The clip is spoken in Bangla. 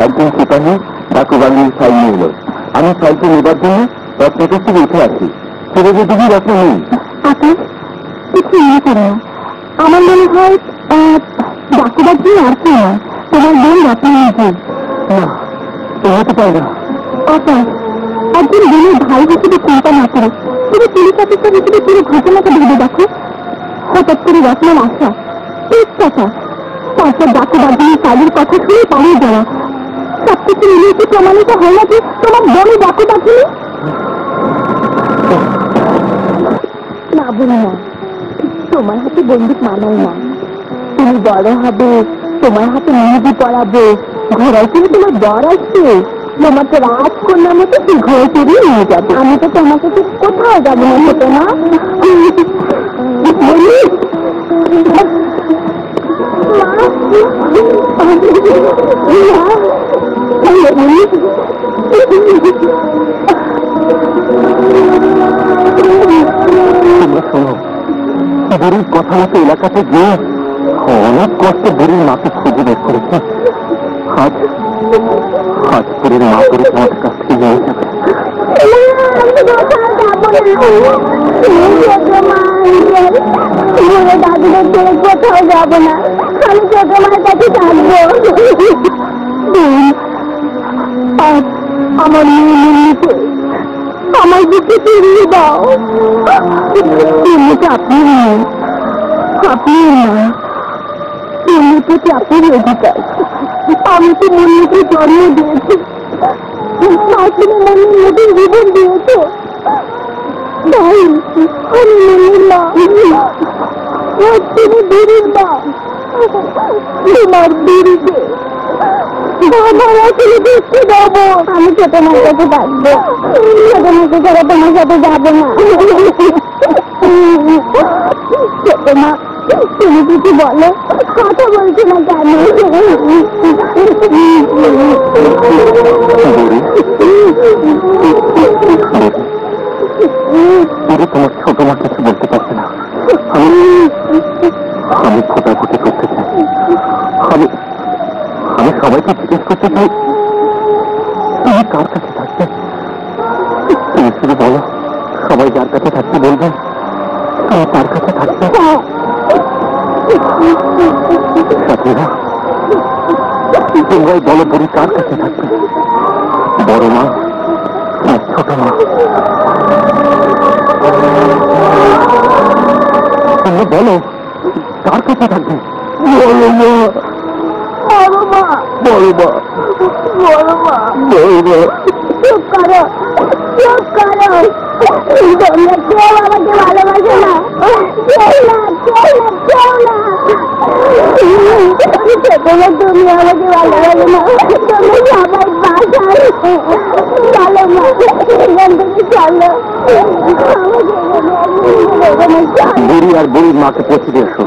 একজন সিপাহী ডাকু বাঙিয়ে ফাইল নিয়ে এলো। আমি ফাইলটি নেবার জন্য রত্নাকের থেকে উঠে আসি। ছেড়ে যে দিদি রত্ন নেই। আকাশ, কিছু মনে করো না। আমার মনে হয় ডাকুবার জন্য আর কি নয়, তোমার বোন রত্ন নিয়েছে। না, হতে পারে না। আকাশ, একজন বোনের ভাই হিসেবে চিন্তা না করে তুমি পুলিশ অফিসার হিসেবে পুরো ঘটনাটা ভেবে দেখো। হঠাৎ করে রত্নের আশা, ঠিক কথা, তারপর ডাকুবার জন্য ফাইলের কথা শুনে পালিয়ে যাওয়া, সবকিছু মিলিয়ে কি প্রমাণিত হয় না যে তোমার বোনই ডাকুবার জন্য? না বলি না, তোমার হাতে বন্দুক মানায় না। তুমি বড় হবে, তোমার হাতে মেহেদি পড়াবো, ঘোড়ায় তুমি তোমার বর আসবে, তোমাকে রাজকন্যার মতো সেই ঘরে চড়িয়ে নিয়ে যাবে। আমি তো তোমাকে ঠিক কোথাও যাবো না, ছোট না। তোমরা শোনো, বুড়ির কথা মতো এলাকাতে গিয়ে অনেক কষ্টে বুড়ির মাকে খুঁজে বের করেছে। আজ বুড়ির মা করে তোমাদের কাছ থেকে নিয়ে যাবে। দাদুদের ছেড়ে কোথাও যাবো না, আমি ছোট মার কাছে থাকবো। আমার মেয়ে আমার বুকে ফিরিয়ে দাও। আপনি আপনি না, মুন্নির প্রতি আপনার অধিকার। আমি তো মুন্নিকে জন্ম দিয়েছি, আসলে মুন্নির নতুন জীবন দিয়েছে, তাই আমি মুন্নির মা, তুমি বুড়ির মা। তোমার বুড়িকে আমার আসলে দেখতে যাবো। আমি ছোট মার কাছে থাকবো, ছোট মাকে ছাড়া তোমার সাথে যাবো না। ছোট মা, তুমি কিছু বলো, কথা বলছো না কেন? তোমার ছোট মা কিছু বলতে পারছে না। আমি ফোটাফুটি করতে চাই। আমি সবাইকে জিজ্ঞেস করতে চাই, তুমি কার কাছে থাকবে? তুমি শুধু বলো, সবাই যার কাছে থাকতে বলবে তুমি তার কাছে থাকবে। সাথীরা, তোমরাই বলো বুড়ি কার কাছে থাকবে, বড় মা আর ছোট মা? তোমরা বলো কার কাছে থাকবে? বড় মা, বড় মা, বড় মা, বড় মা, বড় মা। চুপ করো, চুপ করো। তোমরা কেউ আমাকে ভালোবাসে না, কেউ না, কেউ না, কেউ না। তোমরা তুমি আমাকে ভালোবাসে না, তোমরা সবাই বাসায়। চলো মা, এখান থেকে চলো। বুড়ি আর বুড়ির মাকে পৌঁছে দিয়ে এসো।